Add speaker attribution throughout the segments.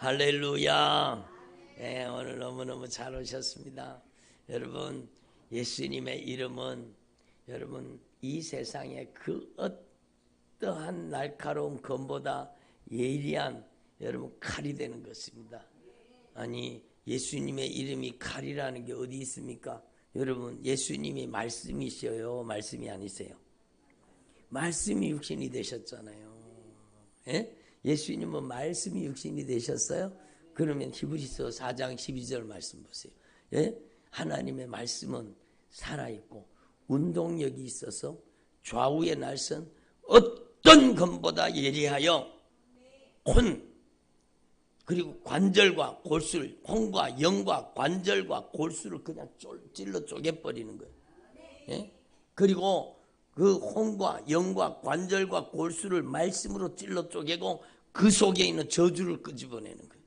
Speaker 1: 할렐루야. 네, 오늘 너무너무 잘 오셨습니다. 여러분, 예수님의 이름은 여러분 이 세상에 그 어떠한 날카로운 검보다 예리한 여러분 칼이 되는 것입니다. 아니, 예수님의 이름이 칼이라는 게 어디 있습니까? 여러분, 예수님이 말씀이셔요, 말씀이 아니세요? 말씀이 육신이 되셨잖아요. 예? 예수님은 말씀이 육신이 되셨어요? 그러면 히브리서 4장 12절 말씀 보세요. 예? 하나님의 말씀은 살아있고 운동력이 있어서 좌우의 날선 어떤 검보다 예리하여 혼 그리고 관절과 골수를, 혼과 영과 관절과 골수를 그냥 찔러 쪼개버리는 거예요. 예? 그리고 그 혼과 영과 관절과 골수를 말씀으로 찔러 쪼개고 그 속에 있는 저주를 끄집어내는 거예요.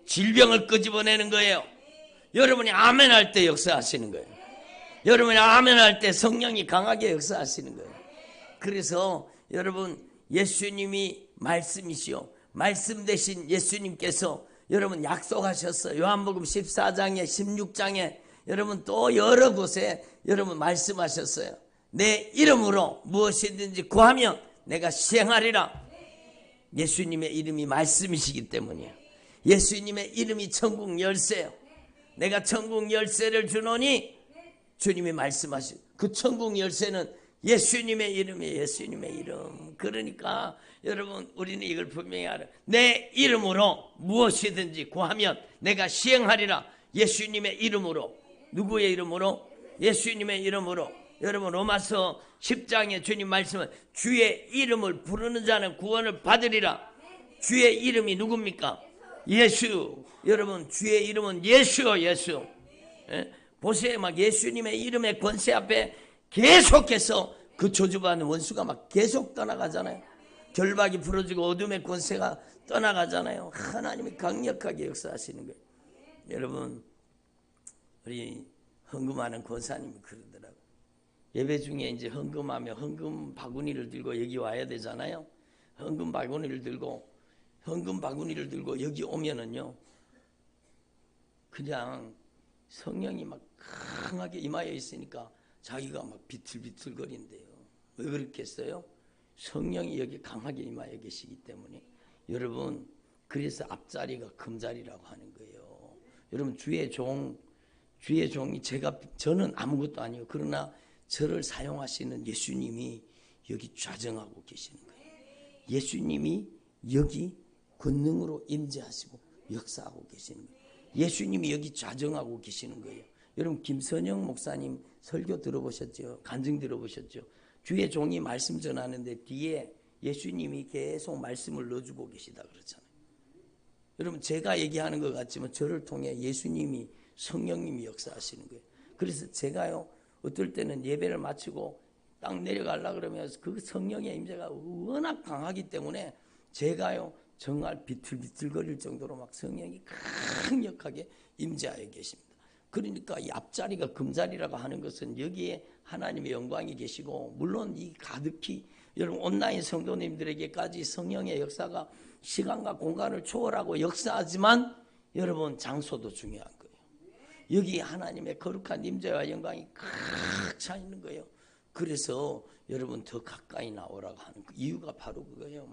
Speaker 1: 질병을 끄집어내는 거예요. 여러분이 아멘 할 때 역사하시는 거예요. 여러분이 아멘 할 때 성령이 강하게 역사하시는 거예요. 그래서 여러분, 예수님이 말씀이시오. 말씀 대신 예수님께서 여러분 약속하셨어요. 요한복음 14장에 16장에 여러분 또 여러 곳에 여러분 말씀하셨어요. 내 이름으로 무엇이든지 구하면 내가 시행하리라. 예수님의 이름이 말씀이시기 때문이에요. 예수님의 이름이 천국 열쇠예요. 내가 천국 열쇠를 주노니 주님이 말씀하시고 그 천국 열쇠는 예수님의 이름이에요. 예수님의 이름. 그러니까 여러분, 우리는 이걸 분명히 알아요. 내 이름으로 무엇이든지 구하면 내가 시행하리라. 예수님의 이름으로. 누구의 이름으로? 예수님의 이름으로. 여러분, 로마서 10장에 주님 말씀은 주의 이름을 부르는 자는 구원을 받으리라. 주의 이름이 누굽니까? 예수. 여러분, 주의 이름은 예수요, 예수. 예? 보세요, 막 예수님의 이름의 권세 앞에 계속해서 그 저주받는 원수가 막 계속 떠나가잖아요. 결박이 풀어지고 어둠의 권세가 떠나가잖아요. 하나님이 강력하게 역사하시는 거예요. 여러분, 우리 헌금하는 권사님이 그러더라고요. 예배 중에 이제 헌금하며 헌금 바구니를 들고 여기 와야 되잖아요. 헌금 바구니를 들고 여기 오면은요, 그냥 성령이 막 강하게 임하여 있으니까 자기가 막 비틀비틀거린대요. 왜 그렇겠어요? 성령이 여기 강하게 임하여 계시기 때문에. 여러분, 그래서 앞자리가 금자리라고 하는 거예요. 여러분, 주의 종이 저는 아무것도 아니에요. 그러나 저를 사용하시는 예수님이 여기 좌정하고 계시는 거예요. 예수님이 여기 권능으로 임재하시고 역사하고 계시는 거예요. 예수님이 여기 좌정하고 계시는 거예요. 여러분, 김선영 목사님 설교 들어보셨죠? 간증 들어보셨죠? 주의 종이 말씀 전하는데 뒤에 예수님이 계속 말씀을 넣어주고 계시다 그러잖아요. 여러분, 제가 얘기하는 것 같지만 저를 통해 예수님이, 성령님이 역사하시는 거예요. 그래서 제가요, 어떨 때는 예배를 마치고 딱 내려가려고 그러면 그 성령의 임재가 워낙 강하기 때문에 제가요, 정말 비틀비틀거릴 정도로 막 성령이 강력하게 임재하여 계십니다. 그러니까 이 앞자리가 금자리라고 하는 것은 여기에 하나님의 영광이 계시고, 물론 이 가득히 여러분 온라인 성도님들에게까지 성령의 역사가 시간과 공간을 초월하고 역사하지만 여러분, 장소도 중요한 거예요. 여기 하나님의 거룩한 임재와 영광이 꽉 차 있는 거예요. 그래서 여러분 더 가까이 나오라고 하는 그 이유가 바로 그거예요.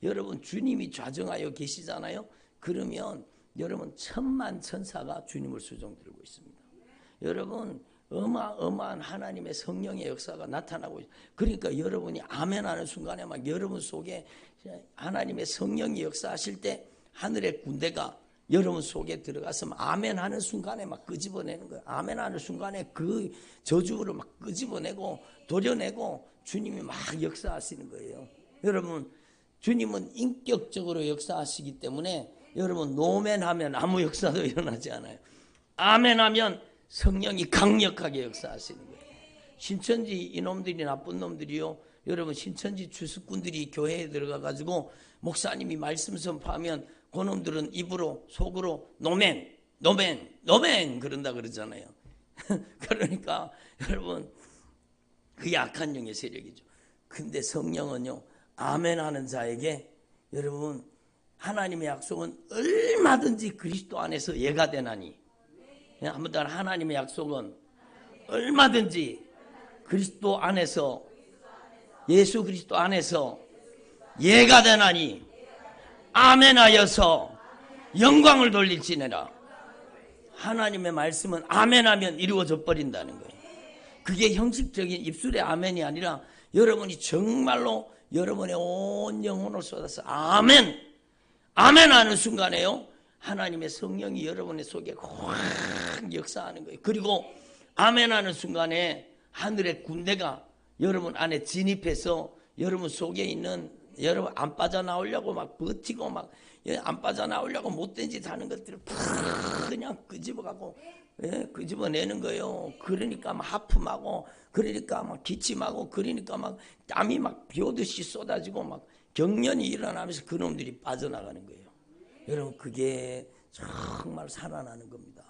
Speaker 1: 여러분, 주님이 좌정하여 계시잖아요. 그러면 여러분, 천만 천사가 주님을 수종 들고 있습니다. 여러분, 어마어마한 하나님의 성령의 역사가 나타나고 있어요. 그러니까 여러분이 아멘하는 순간에 막 여러분 속에 하나님의 성령이 역사하실 때 하늘의 군대가 여러분 속에 들어가서 아멘하는 순간에 막 끄집어내는 거예요. 아멘하는 순간에 그 저주를 막 끄집어내고 도려내고 주님이 막 역사하시는 거예요. 여러분, 주님은 인격적으로 역사하시기 때문에 여러분, 노멘하면 아무 역사도 일어나지 않아요. 아멘하면 성령이 강력하게 역사하시는 거예요. 신천지 이놈들이 나쁜 놈들이요, 여러분, 신천지 주수꾼들이 교회에 들어가가지고 목사님이 말씀 선포하면 그놈들은 입으로 속으로 노멘 그런다 그러잖아요. 그러니까 여러분, 그게 악한 영의 세력이죠. 근데 성령은요, 아멘하는 자에게 여러분 하나님의 약속은 얼마든지 그리스도 안에서 예가 되나니. 한번 더 하나님의 약속은 얼마든지 그리스도 안에서 예수 그리스도 안에서 예가 되나니 아멘하여서 영광을 돌릴지니라. 하나님의 말씀은 아멘하면 이루어져 버린다는 거예요. 그게 형식적인 입술의 아멘이 아니라 여러분이 정말로 여러분의 온 영혼을 쏟아서 아멘 하는 순간에요, 하나님의 성령이 여러분의 속에 확 역사하는 거예요. 그리고 아멘하는 순간에 하늘의 군대가 여러분 안에 진입해서 여러분 속에 있는, 여러분 안 빠져나오려고 막 버티고 막 안 빠져나오려고 못된 짓 하는 것들을 그냥 끄집어가고 끄집어내는 거예요. 그러니까 막 하품하고, 그러니까 막 기침하고, 그러니까 막 땀이 막 비오듯이 쏟아지고 막 경련이 일어나면서 그놈들이 빠져나가는 거예요. 여러분 그게 정말 살아나는 겁니다.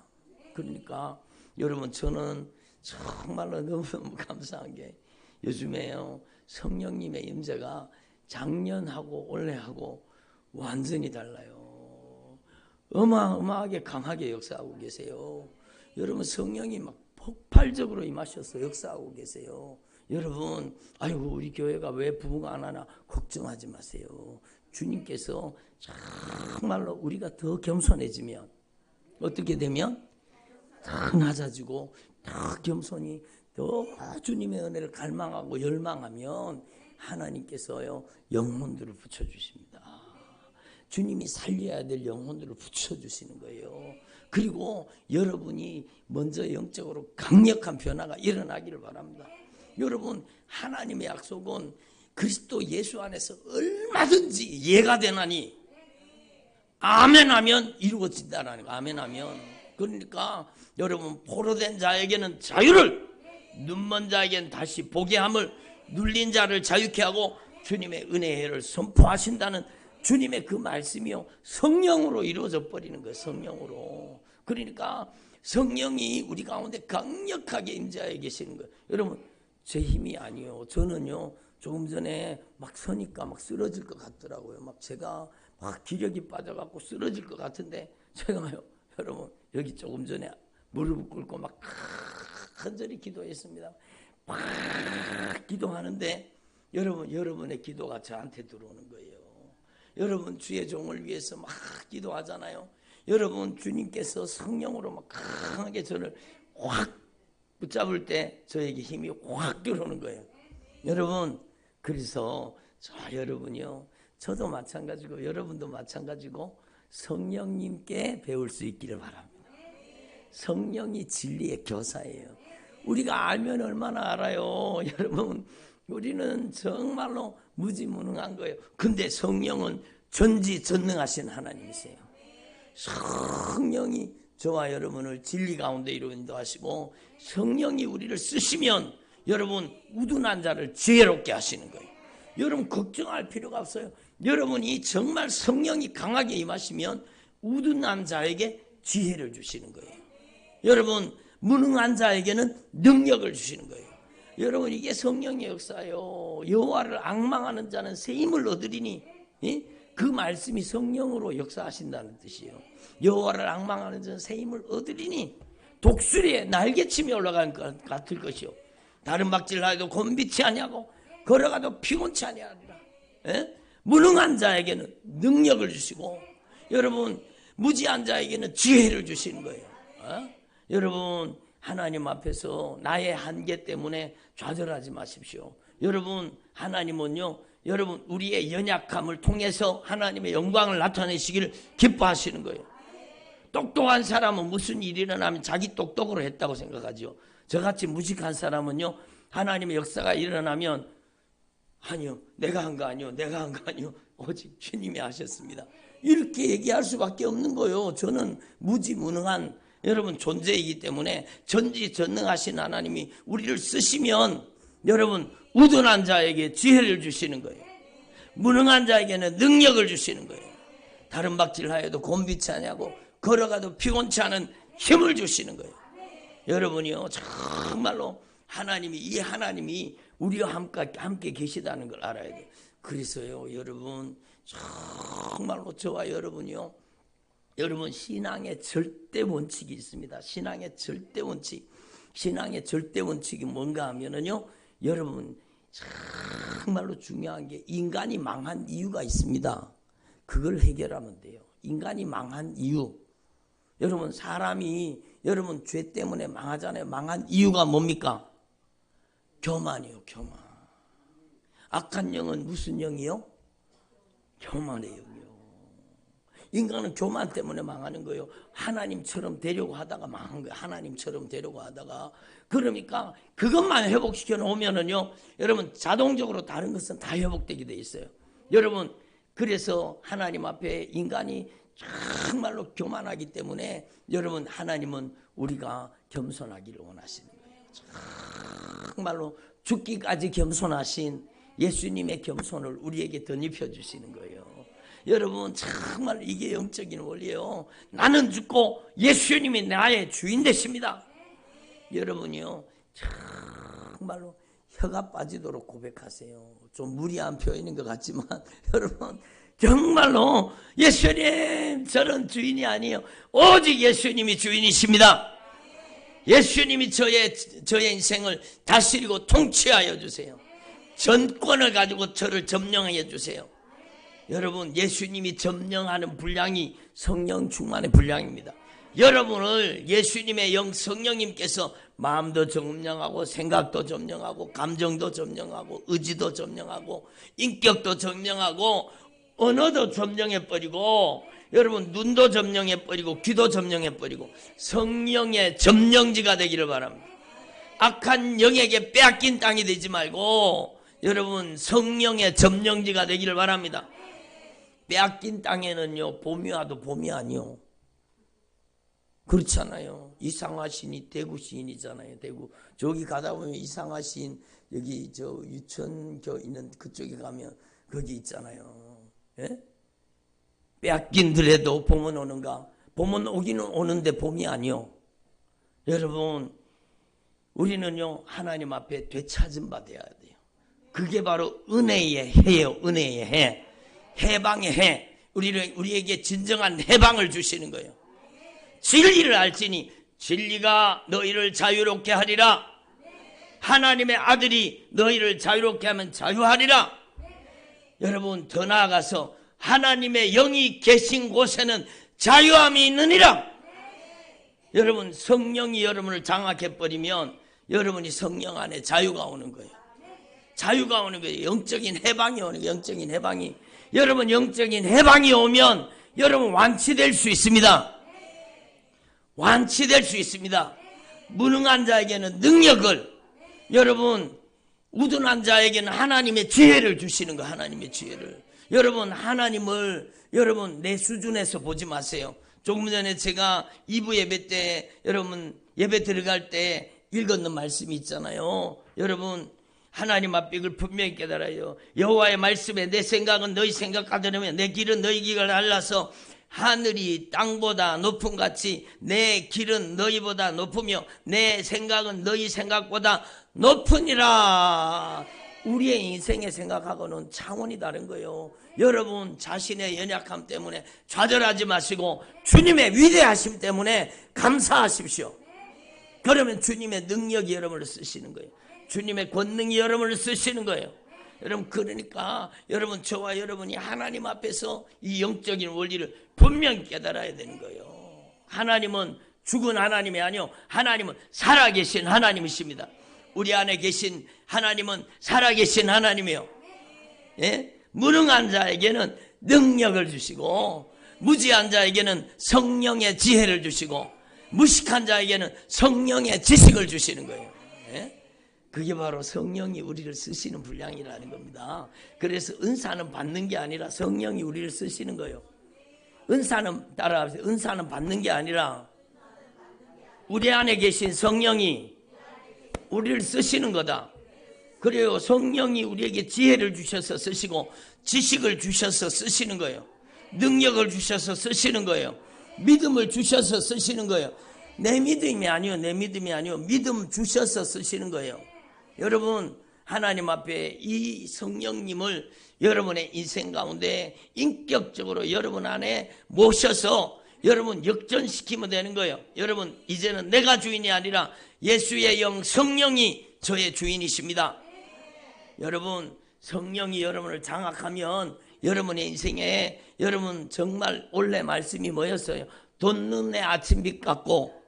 Speaker 1: 그러니까 여러분 저는 정말로 너무너무 감사한 게 요즘에요, 성령님의 임재가 작년하고 올해하고 완전히 달라요. 어마어마하게 강하게 역사하고 계세요. 여러분 성령이 막 폭발적으로 임하셔서 역사하고 계세요. 여러분, 아이고 우리 교회가 왜 부흥 안 하나 걱정하지 마세요. 주님께서 정말로 우리가 더 겸손해지면, 어떻게 되면 더 낮아지고 더 겸손히 더 주님의 은혜를 갈망하고 열망하면 하나님께서요 영혼들을 붙여주십니다. 주님이 살려야 될 영혼들을 붙여주시는 거예요. 그리고 여러분이 먼저 영적으로 강력한 변화가 일어나기를 바랍니다. 여러분 하나님의 약속은 그리스도 예수 안에서 얼마든지 예가 되나니 아멘하면 이루어진다라는 거. 아멘하면. 그러니까 여러분 포로된 자에게는 자유를, 눈먼 자에게는 다시 보게 함을, 눌린 자를 자유케 하고 주님의 은혜를 선포하신다는 주님의 그 말씀이요 성령으로 이루어져 버리는 거예요. 성령으로. 그러니까 성령이 우리 가운데 강력하게 임재하여 계시는 거예요. 여러분 제 힘이 아니요, 저는요 조금 전에 막 서니까 막 쓰러질 것 같더라고요. 막 제가 막 기력이 빠져갖고 쓰러질 것 같은데 제가요 여러분 여기 조금 전에 무릎을 꿇고 막 간절히 기도했습니다. 막 기도하는데 여러분의 기도가 저한테 들어오는 거예요. 여러분 주의 종을 위해서 막 기도하잖아요. 여러분 주님께서 성령으로 막 강하게 저를 확 붙잡을 때 저에게 힘이 확 들어오는 거예요. 여러분 그래서 여러분이요, 저도 마찬가지고 여러분도 마찬가지고 성령님께 배울 수 있기를 바랍니다. 성령이 진리의 교사예요. 우리가 알면 얼마나 알아요. 여러분 우리는 정말로 무지무능한 거예요. 근데 성령은 전지전능하신 하나님이세요. 성령이 저와 여러분을 진리 가운데 인도하시고 성령이 우리를 쓰시면 여러분 우둔한 자를 지혜롭게 하시는 거예요. 여러분 걱정할 필요가 없어요. 여러분이 정말 성령이 강하게 임하시면 우둔한 자에게 지혜를 주시는 거예요. 여러분 무능한 자에게는 능력을 주시는 거예요. 여러분 이게 성령의 역사예요. 여호와를 앙망하는 자는 새 힘을 얻으리니, 그 말씀이 성령으로 역사하신다는 뜻이에요. 여호와를 앙망하는 자는 새 힘을 얻으리니 독수리에 날개침이 올라간 것 같을 것이요 다른 박질하여도 곤비치 아니하고 걸어가도 피곤치 아니하리라. 무능한 자에게는 능력을 주시고 여러분 무지한 자에게는 지혜를 주시는 거예요. 여러분 하나님 앞에서 나의 한계 때문에 좌절하지 마십시오. 여러분 하나님은요 여러분 우리의 연약함을 통해서 하나님의 영광을 나타내시기를 기뻐하시는 거예요. 똑똑한 사람은 무슨 일이 일어나면 자기 똑똑으로 했다고 생각하죠. 저같이 무식한 사람은요 하나님의 역사가 일어나면 아니요 내가 한 거 아니요 내가 한 거 아니요 오직 주님이 하셨습니다 이렇게 얘기할 수밖에 없는 거예요. 저는 무지무능한 여러분 존재이기 때문에 전지전능하신 하나님이 우리를 쓰시면 여러분 우둔한 자에게 지혜를 주시는 거예요. 무능한 자에게는 능력을 주시는 거예요. 다른 박질하여도 곤비치 아니하고 걸어가도 피곤치 않은 힘을 주시는 거예요. 여러분이요 정말로 이 하나님이 우리와 함께 계시다는 걸 알아야 돼요. 그래서요 여러분 정말로 저와 여러분이요, 여러분 신앙의 절대 원칙이 있습니다. 신앙의 절대 원칙. 신앙의 절대 원칙이 뭔가 하면은요, 여러분 정말로 중요한 게 인간이 망한 이유가 있습니다. 그걸 해결하면 돼요. 인간이 망한 이유. 여러분 사람이 여러분 죄 때문에 망하잖아요. 망한 이유가 뭡니까? 교만이요. 교만. 악한 영은 무슨 영이요? 교만의 영이요. 인간은 교만 때문에 망하는 거예요. 하나님처럼 되려고 하다가 망한 거예요. 하나님처럼 되려고 하다가. 그러니까 그것만 회복시켜 놓으면은요, 여러분 자동적으로 다른 것은 다 회복되게 돼 있어요. 여러분 그래서 하나님 앞에 인간이 정말로 교만하기 때문에 여러분 하나님은 우리가 겸손하기를 원하시는 거예요. 정말로 죽기까지 겸손하신 예수님의 겸손을 우리에게 덧입혀 주시는 거예요. 여러분 정말 이게 영적인 원리예요. 나는 죽고 예수님이 나의 주인 되십니다. 여러분이요 정말로 혀가 빠지도록 고백하세요. 좀 무리한 표현인 것 같지만 여러분 정말로 예수님 저는 주인이 아니에요. 오직 예수님이 주인이십니다. 예수님이 저의 인생을 다스리고 통치하여 주세요. 전권을 가지고 저를 점령해 주세요. 여러분 예수님이 점령하는 분량이 성령 충만의 분량입니다. 여러분을 예수님의 영 성령님께서 마음도 점령하고 생각도 점령하고 감정도 점령하고 의지도 점령하고 인격도 점령하고 언어도 점령해버리고 여러분 눈도 점령해버리고 귀도 점령해버리고 성령의 점령지가 되기를 바랍니다. 악한 영에게 빼앗긴 땅이 되지 말고 여러분 성령의 점령지가 되기를 바랍니다. 빼앗긴 땅에는요 봄이 와도 봄이 아니요. 그렇잖아요. 이상화 시인이 대구 시인이잖아요. 대구 저기 가다 보면 이상화 시인 여기 저 유천교 있는 그쪽에 가면 거기 있잖아요. 예? 빼앗긴들에도 봄은 오는가? 봄은 오기는 오는데 봄이 아니요. 여러분 우리는요 하나님 앞에 되찾음 받아야 돼요. 그게 바로 은혜의 해요. 은혜의 해. 해방의 해. 우리에게 진정한 해방을 주시는 거예요. 진리를 알지니 진리가 너희를 자유롭게 하리라. 하나님의 아들이 너희를 자유롭게 하면 자유하리라. 여러분 더 나아가서 하나님의 영이 계신 곳에는 자유함이 있느니라. 여러분 성령이 여러분을 장악해버리면 여러분이 성령 안에 자유가 오는 거예요. 자유가 오는 거예요. 영적인 해방이 오는 거예요. 영적인 해방이. 여러분 영적인 해방이 오면 여러분 완치될 수 있습니다. 완치될 수 있습니다. 무능한 자에게는 능력을, 여러분 우둔한 자에게는 하나님의 지혜를 주시는 거. 하나님의 지혜를. 여러분 하나님을 여러분 내 수준에서 보지 마세요. 조금 전에 제가 2부 예배 때 여러분 예배 들어갈 때 읽었는 말씀이 있잖아요. 여러분 하나님 앞에 이걸 분명히 깨달아요. 여호와의 말씀에 내 생각은 너희 생각과 다르며 내 길은 너희 길과 달라서 하늘이 땅보다 높음 같이 내 길은 너희보다 높으며 내 생각은 너희 생각보다 높으니라. 우리의 인생의 생각하고는 차원이 다른 거예요. 여러분 자신의 연약함 때문에 좌절하지 마시고 주님의 위대하심 때문에 감사하십시오. 그러면 주님의 능력이 여러분을 쓰시는 거예요. 주님의 권능이 여러분을 쓰시는 거예요. 여러분 그러니까 여러분 저와 여러분이 하나님 앞에서 이 영적인 원리를 분명히 깨달아야 되는 거예요. 하나님은 죽은 하나님이 아니요 하나님은 살아계신 하나님이십니다. 우리 안에 계신 하나님은 살아계신 하나님이요. 예? 무능한 자에게는 능력을 주시고 무지한 자에게는 성령의 지혜를 주시고 무식한 자에게는 성령의 지식을 주시는 거예요. 예? 그게 바로 성령이 우리를 쓰시는 분량이라는 겁니다. 그래서 은사는 받는 게 아니라 성령이 우리를 쓰시는 거예요. 은사는 따라하세요. 은사는 받는 게 아니라 우리 안에 계신 성령이 우리를 쓰시는 거다. 그래요. 성령이 우리에게 지혜를 주셔서 쓰시고 지식을 주셔서 쓰시는 거예요. 능력을 주셔서 쓰시는 거예요. 믿음을 주셔서 쓰시는 거예요. 내 믿음이 아니요. 내 믿음이 아니요. 믿음 주셔서 쓰시는 거예요. 여러분 하나님 앞에 이 성령님을 여러분의 인생 가운데 인격적으로 여러분 안에 모셔서 여러분 역전시키면 되는 거예요. 여러분 이제는 내가 주인이 아니라 예수의 영 성령이 저의 주인이십니다. 여러분 성령이 여러분을 장악하면 여러분의 인생에 여러분 정말 원래 말씀이 뭐였어요? 돋는 해 아침빛 같고,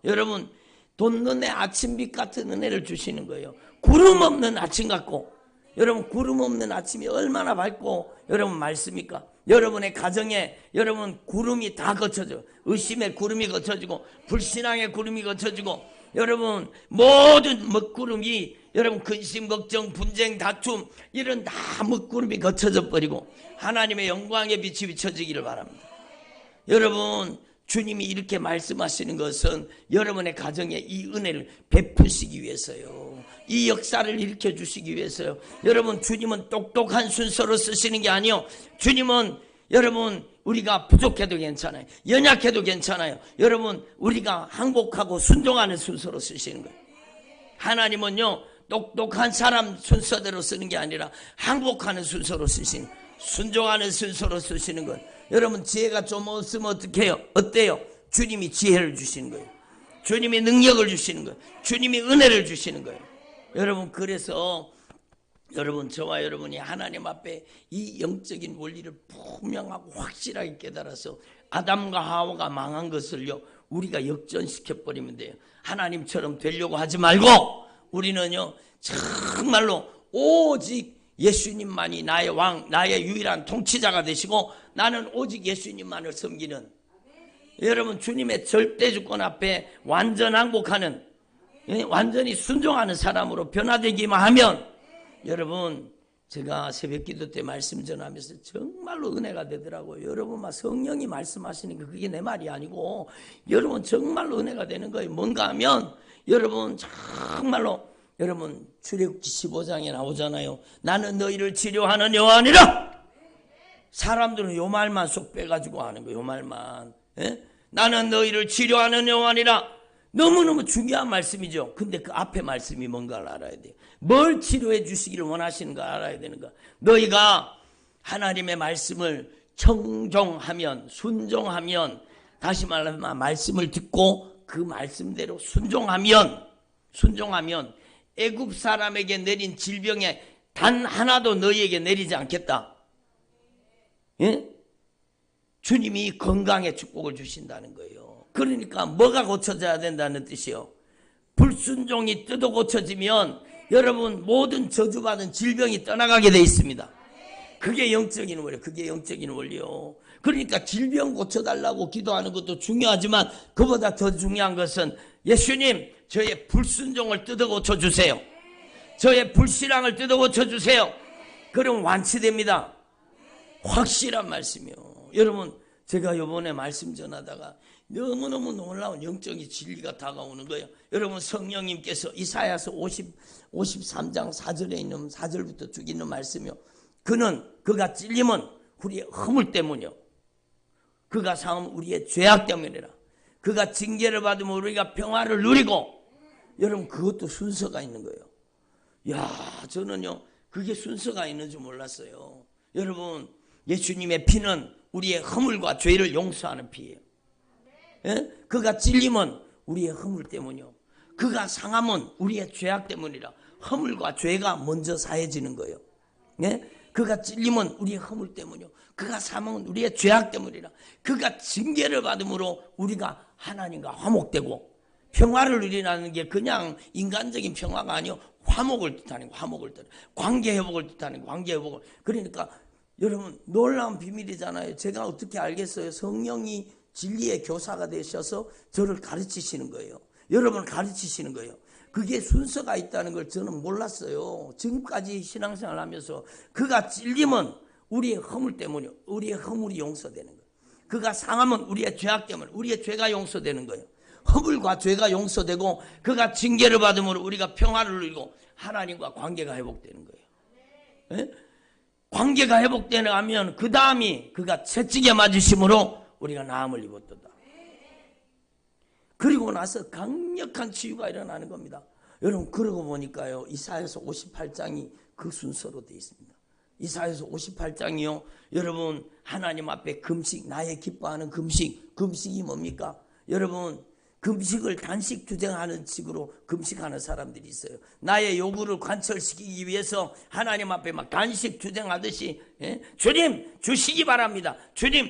Speaker 1: 여러분 돋는 해 아침빛 같은 은혜를 주시는 거예요. 구름 없는 아침 같고, 여러분 구름 없는 아침이 얼마나 밝고 여러분 말씀입니까? 여러분의 가정에 여러분 구름이 다 거쳐져. 의심의 구름이 거쳐지고 불신앙의 구름이 거쳐지고 여러분 모든 먹구름이 여러분 근심 걱정 분쟁 다툼 이런 다 먹구름이 거쳐져 버리고 하나님의 영광의 빛이 비춰지기를 바랍니다. 여러분 주님이 이렇게 말씀하시는 것은 여러분의 가정에 이 은혜를 베푸시기 위해서요. 이 역사를 일으켜 주시기 위해서요. 여러분 주님은 똑똑한 순서로 쓰시는 게 아니요. 주님은 여러분 우리가 부족해도 괜찮아요. 연약해도 괜찮아요. 여러분 우리가 항복하고 순종하는 순서로 쓰시는 거예요. 하나님은요 똑똑한 사람 순서대로 쓰는 게 아니라 항복하는 순서로 쓰시는 거예요. 순종하는 순서로 쓰시는 거예요. 여러분 지혜가 좀 없으면 어떻게 해요? 어때요? 주님이 지혜를 주시는 거예요. 주님이 능력을 주시는 거예요. 주님이 은혜를 주시는 거예요. 여러분 그래서 여러분 저와 여러분이 하나님 앞에 이 영적인 원리를 분명하고 확실하게 깨달아서 아담과 하와가 망한 것을요 우리가 역전시켜버리면 돼요. 하나님처럼 되려고 하지 말고 우리는요 정말로 오직 예수님만이 나의 왕, 나의 유일한 통치자가 되시고 나는 오직 예수님만을 섬기는 여러분 주님의 절대주권 앞에 완전 항복하는 완전히 순종하는 사람으로 변화되기만 하면 여러분 제가 새벽기도 때 말씀 전하면서 정말로 은혜가 되더라고요. 여러분 막 성령이 말씀하시니까 그게 내 말이 아니고 여러분 정말로 은혜가 되는 거예요. 뭔가 하면 여러분 정말로 여러분 출애굽기 15장에 나오잖아요. 나는 너희를 치료하는 여호와니라. 사람들은 요 말만 쏙 빼가지고 하는 거예요. 요 말만. 예? 나는 너희를 치료하는 여호와니라. 너무너무 중요한 말씀이죠. 근데 그 앞에 말씀이 뭔가를 알아야 돼요. 뭘 치료해 주시기를 원하시는가 알아야 되는 거야. 너희가 하나님의 말씀을 청종하면 순종하면 다시 말하면 말씀을 듣고 그 말씀대로 순종하면 애굽 사람에게 내린 질병에 단 하나도 너희에게 내리지 않겠다. 예? 주님이 건강의 축복을 주신다는 거예요. 그러니까 뭐가 고쳐져야 된다는 뜻이요. 불순종이 뜯어 고쳐지면 여러분 모든 저주받은 질병이 떠나가게 돼 있습니다. 그게 영적인 원리예요. 그게 영적인 원리요. 그러니까 질병 고쳐달라고 기도하는 것도 중요하지만 그보다 더 중요한 것은 예수님 저의 불순종을 뜯어 고쳐주세요. 저의 불신앙을 뜯어 고쳐주세요. 그럼 완치됩니다. 확실한 말씀이요. 여러분 제가 이번에 말씀 전하다가 너무너무 놀라운 영적인 진리가 다가오는 거예요. 여러분 성령님께서 이사야서 53장 4절에 있는 4절부터 쭉 있는 말씀이요. 그가 찔림은 우리의 허물 때문이요. 그가 상함은 우리의 죄악 때문이라. 그가 징계를 받으면 우리가 평화를 누리고 여러분 그것도 순서가 있는 거예요. 야 저는요 그게 순서가 있는 줄 몰랐어요. 여러분 예수님의 피는 우리의 허물과 죄를 용서하는 피예요. 예? 그가 찔림은 우리의 허물 때문이요. 그가 상함은 우리의 죄악 때문이라. 허물과 죄가 먼저 사해지는 거예요. 예? 그가 찔림은 우리의 허물 때문이요. 그가 상함은 우리의 죄악 때문이라. 그가 징계를 받음으로 우리가 하나님과 화목되고 평화를 누리라는 게 그냥 인간적인 평화가 아니요. 화목을 뜻하는 거, 화목을 뜻하는 관계 회복을 뜻하는 거, 관계 회복을. 그러니까 여러분 놀라운 비밀이잖아요. 제가 어떻게 알겠어요? 성령이 진리의 교사가 되셔서 저를 가르치시는 거예요. 여러분을 가르치시는 거예요. 그게 순서가 있다는 걸 저는 몰랐어요. 지금까지 신앙생활을 하면서 그가 찔림은 우리의 허물 때문이요. 우리의 허물이 용서되는 거예요. 그가 상함은 우리의 죄악 때문에 우리의 죄가 용서되는 거예요. 허물과 죄가 용서되고 그가 징계를 받으므로 우리가 평화를 누리고 하나님과 관계가 회복되는 거예요. 예? 관계가 회복되면 그 다음이 그가 채찍에 맞으심으로 우리가 나음을 입었도다. 그리고 나서 강력한 치유가 일어나는 겁니다. 여러분 그러고 보니까요, 이사야서 58장이 그 순서로 되어 있습니다. 이사야서 58장이요, 여러분 하나님 앞에 금식, 나의 기뻐하는 금식이 뭡니까? 여러분 금식을 단식 투쟁하는 식으로 금식하는 사람들이 있어요. 나의 요구를 관철시키기 위해서 하나님 앞에 막 단식 투쟁하듯이, 주님 주시기 바랍니다. 주님,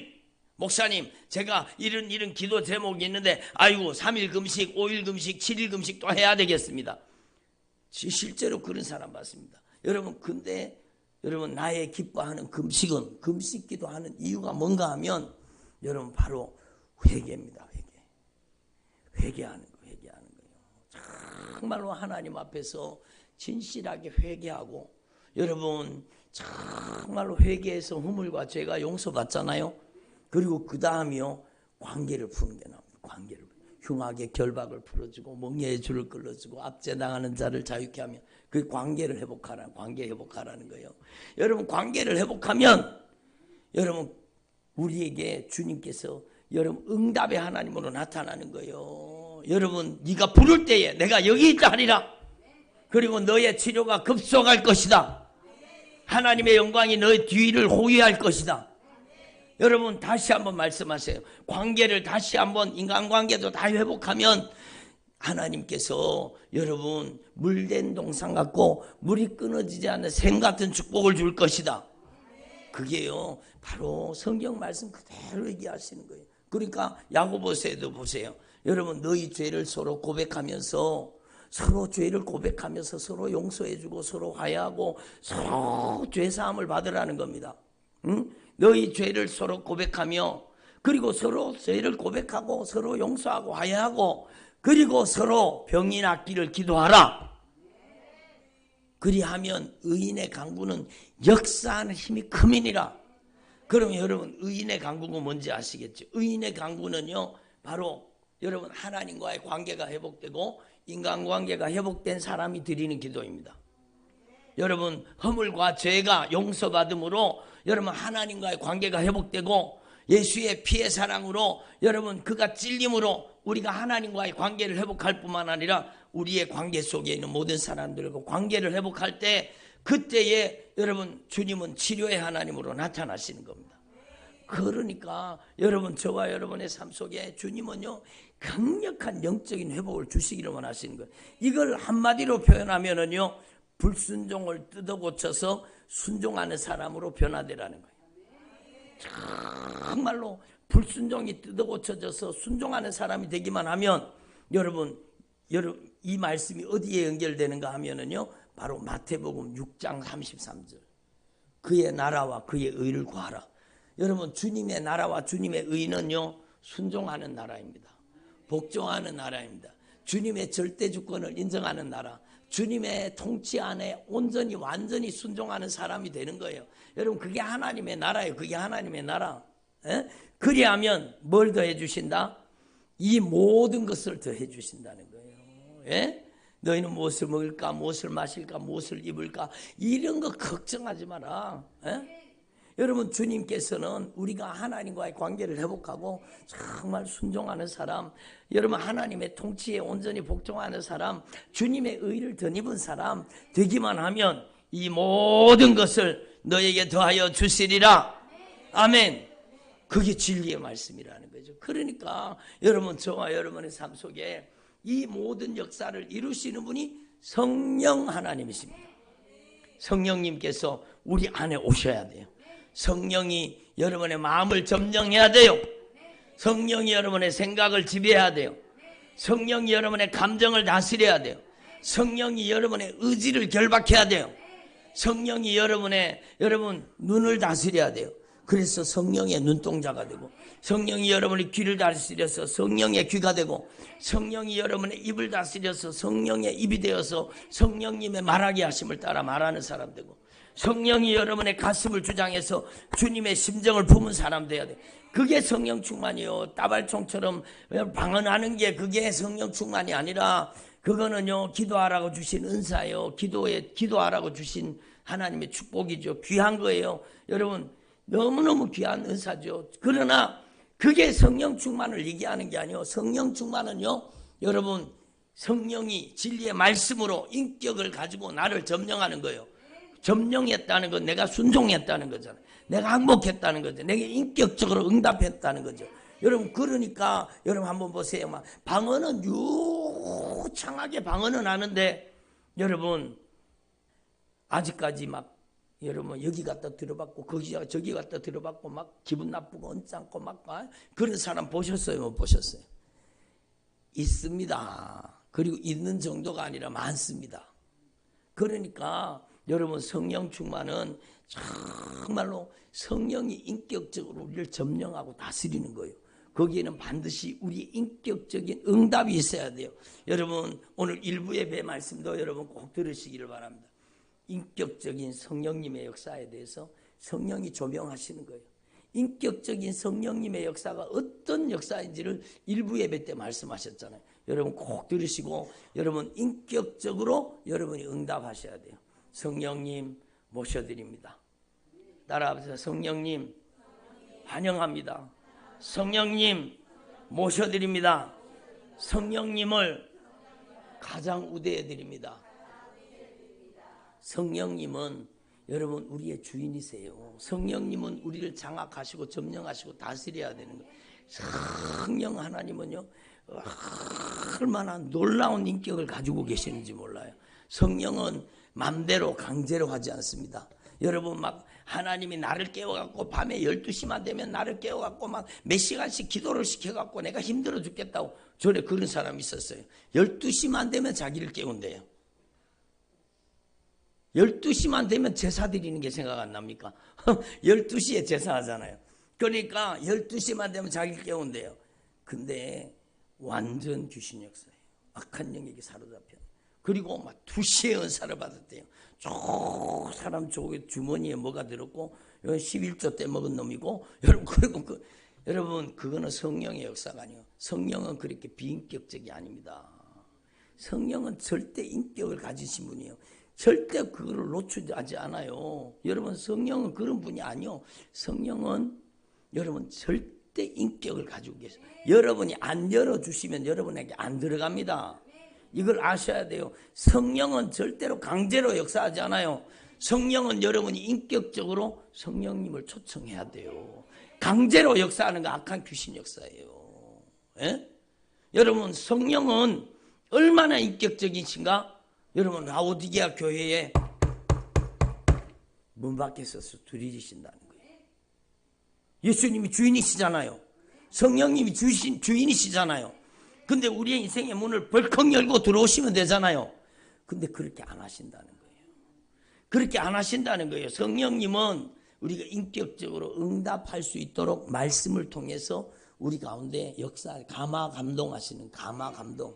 Speaker 1: 목사님 제가 이런 기도 제목이 있는데 아이고 3일 금식, 5일 금식, 7일 금식 또 해야 되겠습니다. 실제로 그런 사람 봤습니다. 여러분 근데 여러분 나의 기뻐하는 금식은, 금식 기도하는 이유가 뭔가 하면 여러분 바로 회개입니다. 회개하는 거예요. 정말로 하나님 앞에서 진실하게 회개하고, 여러분 정말로 회개해서 허물과 죄가 용서받잖아요. 그리고 그 다음이요, 관계를 푸는 게 나옵니다. 관계를, 흉악의 결박을 풀어주고 멍에의 줄을 끌어주고 압제당하는 자를 자유케 하며, 그 관계 회복하라는 거예요. 여러분 관계를 회복하면 여러분 우리에게 주님께서 여러분 응답의 하나님으로 나타나는 거예요. 여러분 네가 부를 때에 내가 여기 있다 하리라. 그리고 너의 치료가 급속할 것이다. 하나님의 영광이 너의 뒤를 호위할 것이다. 여러분 다시 한번 말씀하세요. 관계를 다시 한번, 인간관계도 다 회복하면 하나님께서 여러분 물된 동상 같고 물이 끊어지지 않는 샘 같은 축복을 줄 것이다. 그게요 바로 성경 말씀 그대로 얘기하시는 거예요. 그러니까 야고보서에도 보세요. 여러분 너희 죄를 서로 고백하면서, 서로 죄를 고백하면서 서로 용서해주고 서로 화해하고 서로 죄사함을 받으라는 겁니다. 응? 너희 죄를 서로 고백하며, 그리고 서로 죄를 고백하고 서로 용서하고 화해하고, 그리고 서로 병이 낫기를 기도하라. 그리하면 의인의 강구는 역사하는 힘이 크미니라. 그러면 여러분 의인의 강구가 뭔지 아시겠죠? 의인의 강구는요 바로 여러분 하나님과의 관계가 회복되고 인간관계가 회복된 사람이 드리는 기도입니다. 여러분 허물과 죄가 용서받음으로 여러분 하나님과의 관계가 회복되고, 예수의 피의 사랑으로 여러분 그가 찔림으로 우리가 하나님과의 관계를 회복할 뿐만 아니라 우리의 관계 속에 있는 모든 사람들과 관계를 회복할 때, 그때에 여러분 주님은 치료의 하나님으로 나타나시는 겁니다. 그러니까 여러분 저와 여러분의 삶 속에 주님은요 강력한 영적인 회복을 주시기를 원하시는 거예요. 이걸 한마디로 표현하면은요 불순종을 뜯어고쳐서 순종하는 사람으로 변화되라는 거예요. 정말로 불순종이 뜯어고쳐져서 순종하는 사람이 되기만 하면, 여러분 이 말씀이 어디에 연결되는가 하면은요 바로 마태복음 6장 33절, 그의 나라와 그의 의를 구하라. 여러분 주님의 나라와 주님의 의는요 순종하는 나라입니다. 복종하는 나라입니다. 주님의 절대 주권을 인정하는 나라, 주님의 통치 안에 온전히 완전히 순종하는 사람이 되는 거예요. 여러분 그게 하나님의 나라예요. 그게 하나님의 나라. 그리하면 뭘 더해 주신다? 이 모든 것을 더해 주신다는 거예요. 너희는 무엇을 먹을까, 무엇을 마실까, 무엇을 입을까, 이런 거 걱정하지 마라. 여러분 주님께서는 우리가 하나님과의 관계를 회복하고 정말 순종하는 사람, 여러분 하나님의 통치에 온전히 복종하는 사람, 주님의 의를 덧입은 사람 되기만 하면 이 모든 것을 너에게 더하여 주시리라. 아멘. 그게 진리의 말씀이라는 거죠. 그러니까 여러분 저와 여러분의 삶 속에 이 모든 역사를 이루시는 분이 성령 하나님이십니다. 성령님께서 우리 안에 오셔야 돼요. 성령이 여러분의 마음을 점령해야 돼요. 성령이 여러분의 생각을 지배해야 돼요. 성령이 여러분의 감정을 다스려야 돼요. 성령이 여러분의 의지를 결박해야 돼요. 성령이 여러분 눈을 다스려야 돼요. 그래서 성령의 눈동자가 되고, 성령이 여러분의 귀를 다스려서 성령의 귀가 되고, 성령이 여러분의 입을 다스려서 성령의 입이 되어서 성령님의 말하게 하심을 따라 말하는 사람 되고, 성령이 여러분의 가슴을 주장해서 주님의 심정을 품은 사람 돼야 돼. 그게 성령 충만이요. 따발총처럼 방언하는 게 그게 성령 충만이 아니라, 그거는요 기도하라고 주신 은사예요. 기도하라고 주신 하나님의 축복이죠. 귀한 거예요. 여러분 너무너무 귀한 은사죠. 그러나 그게 성령 충만을 얘기하는 게 아니에요. 성령 충만은요 여러분 성령이 진리의 말씀으로 인격을 가지고 나를 점령하는 거예요. 점령했다는 건 내가 순종했다는 거잖아요. 내가 항복했다는 거죠. 내가 인격적으로 응답했다는 거죠. 여러분, 그러니까 여러분 한번 보세요. 막 방언은 유창하게 방언은 하는데 여러분 아직까지 막 여러분 여기 갔다 들어봤고 저기 갔다 들어봤고 막 기분 나쁘고 언짢고 막 그런 사람 보셨어요? 못 보셨어요? 있습니다. 그리고 있는 정도가 아니라 많습니다. 그러니까 여러분 성령 충만은 정말로 성령이 인격적으로 우리를 점령하고 다스리는 거예요. 거기에는 반드시 우리 인격적인 응답이 있어야 돼요. 여러분 오늘 일부 예배 말씀도 여러분 꼭 들으시기를 바랍니다. 인격적인 성령님의 역사에 대해서 성령이 조명하시는 거예요. 인격적인 성령님의 역사가 어떤 역사인지를 일부 예배 때 말씀하셨잖아요. 여러분 꼭 들으시고 여러분 인격적으로 여러분이 응답하셔야 돼요. 성령님 모셔드립니다. 따라하세요. 성령님 환영합니다. 성령님 모셔드립니다. 성령님을 가장 우대해 드립니다. 성령님은 여러분 우리의 주인이세요. 성령님은 우리를 장악하시고 점령하시고 다스려야 되는 거예요. 성령 하나님은요 얼마나 놀라운 인격을 가지고 계시는지 몰라요. 성령은 맘대로 강제로 하지 않습니다. 여러분 막 하나님이 나를 깨워갖고 밤에 12시만 되면 나를 깨워갖고 막 몇 시간씩 기도를 시켜갖고 내가 힘들어 죽겠다고 전에 그런 사람이 있었어요. 12시만 되면 자기를 깨운대요. 12시만 되면 제사 드리는 게 생각 안 납니까? 12시에 제사하잖아요. 그러니까 12시만 되면 자기를 깨운대요. 근데 완전 귀신 역사예요. 악한 영에게 사로잡혀. 그리고 막 2시에 은사를 받았대요. 저 사람 주머니에 뭐가 들었고 11조 때 먹은 놈이고 여러분 그리고 여러분 그거는 성령의 역사가 아니에요. 성령은 그렇게 비인격적이 아닙니다. 성령은 절대 인격을 가지신 분이에요. 절대 그거를 노출하지 않아요. 여러분 성령은 그런 분이 아니요. 성령은 여러분 절대 인격을 가지고 계세요. 여러분이 안 열어주시면 여러분에게 안 들어갑니다. 이걸 아셔야 돼요. 성령은 절대로 강제로 역사하지 않아요. 성령은 여러분이 인격적으로 성령님을 초청해야 돼요. 강제로 역사하는 거 악한 귀신 역사예요. 예? 여러분 성령은 얼마나 인격적이신가? 여러분 라오디게아 교회에 문 밖에서 들이리신다는 거예요. 예수님이 주인이시잖아요. 성령님이 주인이시잖아요. 근데 우리의 인생의 문을 벌컥 열고 들어오시면 되잖아요. 근데 그렇게 안 하신다는 거예요. 그렇게 안 하신다는 거예요. 성령님은 우리가 인격적으로 응답할 수 있도록 말씀을 통해서 우리 가운데 감화 감동하시는 감화 감동.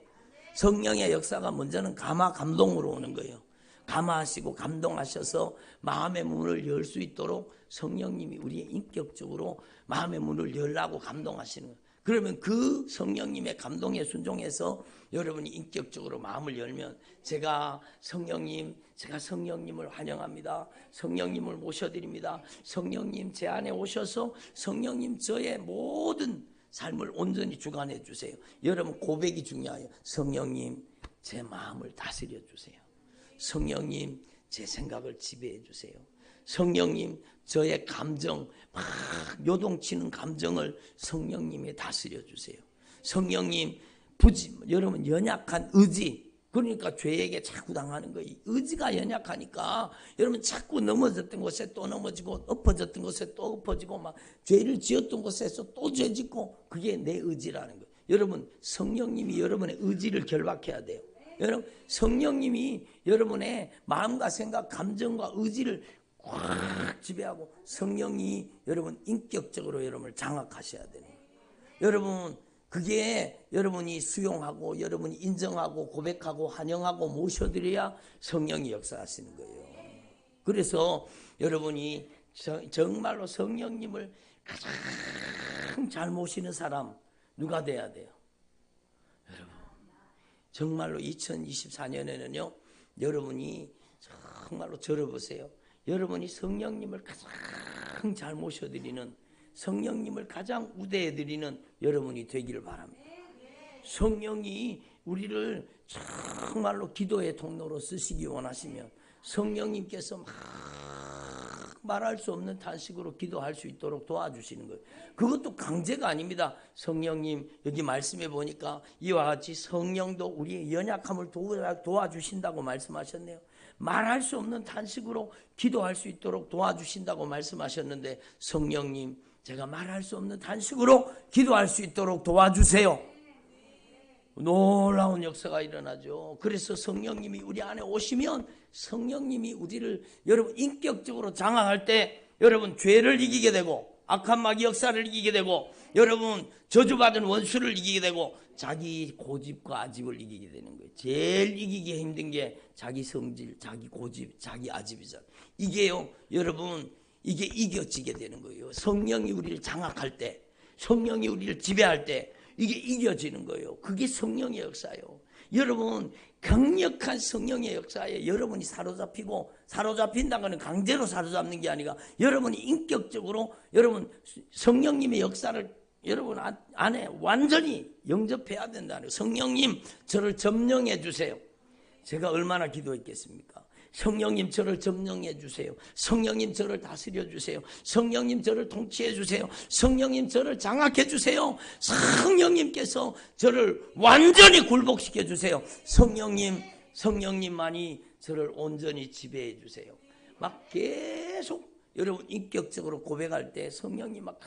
Speaker 1: 성령의 역사가 먼저는 감화 감동으로 오는 거예요. 감화하시고 감동하셔서 마음의 문을 열 수 있도록 성령님이 우리의 인격적으로 마음의 문을 열라고 감동하시는 거예요. 그러면 그 성령님의 감동에 순종해서 여러분이 인격적으로 마음을 열면 제가 성령님을 환영합니다. 성령님을 모셔드립니다. 성령님 제 안에 오셔서 성령님 저의 모든 삶을 온전히 주관해 주세요. 여러분 고백이 중요해요. 성령님 제 마음을 다스려 주세요. 성령님 제 생각을 지배해 주세요. 성령님 저의 감정 막 요동치는 감정을 성령님이 다스려 주세요. 성령님 여러분 연약한 의지 그러니까 죄에게 자꾸 당하는 거예요. 의지가 연약하니까 여러분 자꾸 넘어졌던 곳에 또 넘어지고 엎어졌던 곳에 또 엎어지고 막 죄를 지었던 곳에서 또 죄 짓고 그게 내 의지라는 거예요. 여러분 성령님이 여러분의 의지를 결박해야 돼요. 여러분 성령님이 여러분의 마음과 생각 감정과 의지를 꽉 지배하고 성령이 여러분 인격적으로 여러분을 장악하셔야 되는 거예요. 여러분 그게 여러분이 수용하고 여러분이 인정하고 고백하고 환영하고 모셔드려야 성령이 역사하시는 거예요. 그래서 여러분이 정말로 성령님을 가장 잘 모시는 사람 누가 돼야 돼요? 여러분 정말로 2024년에는요 여러분이 정말로 들어보세요. 여러분이 성령님을 가장 잘 모셔드리는 성령님을 가장 우대해드리는 여러분이 되기를 바랍니다. 성령이 우리를 정말로 기도의 통로로 쓰시기 원하시면 성령님께서 막 말할 수 없는 탄식으로 기도할 수 있도록 도와주시는 거예요. 그것도 강제가 아닙니다. 성령님 여기 말씀해 보니까 이와 같이 성령도 우리의 연약함을 도와주신다고 말씀하셨네요. 말할 수 없는 탄식으로 기도할 수 있도록 도와주신다고 말씀하셨는데, 성령님 제가 말할 수 없는 탄식으로 기도할 수 있도록 도와주세요. 놀라운 역사가 일어나죠. 그래서 성령님이 우리 안에 오시면 성령님이 우리를 여러분 인격적으로 장악할 때 여러분 죄를 이기게 되고 악한 마귀 역사를 이기게 되고 여러분 저주받은 원수를 이기게 되고 자기 고집과 아집을 이기게 되는 거예요. 제일 이기기 힘든 게 자기 성질, 자기 고집, 자기 아집이잖아요. 이게요 여러분 이게 이겨지게 되는 거예요. 성령이 우리를 장악할 때, 성령이 우리를 지배할 때 이게 이겨지는 거예요. 그게 성령의 역사예요. 여러분 강력한 성령의 역사에 여러분이 사로잡힌다는 것은 강제로 사로잡는 게 아니라 여러분이 인격적으로 여러분 성령님의 역사를 여러분 안에 완전히 영접해야 된다는 거예요. 성령님 저를 점령해 주세요. 제가 얼마나 기도했겠습니까? 성령님 저를 점령해 주세요. 성령님 저를 다스려 주세요. 성령님 저를 통치해 주세요. 성령님 저를 장악해 주세요. 성령님께서 저를 완전히 굴복시켜 주세요. 성령님만이 저를 온전히 지배해 주세요. 막 계속 여러분 인격적으로 고백할 때 성령님 막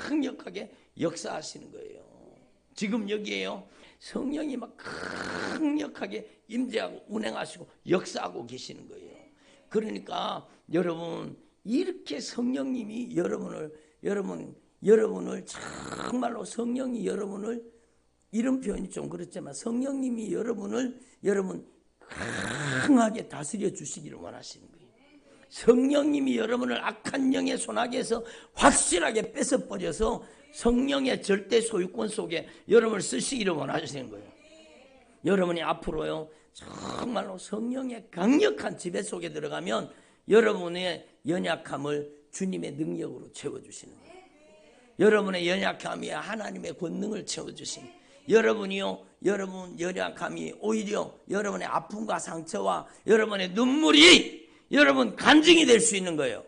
Speaker 1: 강력하게 역사하시는 거예요. 지금 여기에요. 성령이 막 강력하게 임재하고 운행하시고 역사하고 계시는 거예요. 그러니까 여러분 이렇게 성령님이 여러분을 정말로 성령이 여러분을, 이런 표현이 좀 그렇지만 성령님이 여러분 강하게 다스려 주시기를 원하시는 거예요. 성령님이 여러분을 악한 영의 손아귀에서 확실하게 뺏어버려서 성령의 절대 소유권 속에 여러분을 쓰시기를 원하시는 거예요. 여러분이 앞으로요 정말로 성령의 강력한 지배 속에 들어가면 여러분의 연약함을 주님의 능력으로 채워주시는 거예요. 여러분의 연약함이 하나님의 권능을 채워주시는 거예요. 여러분 연약함이 오히려 여러분의 아픔과 상처와 여러분의 눈물이 여러분 간증이 될 수 있는 거예요.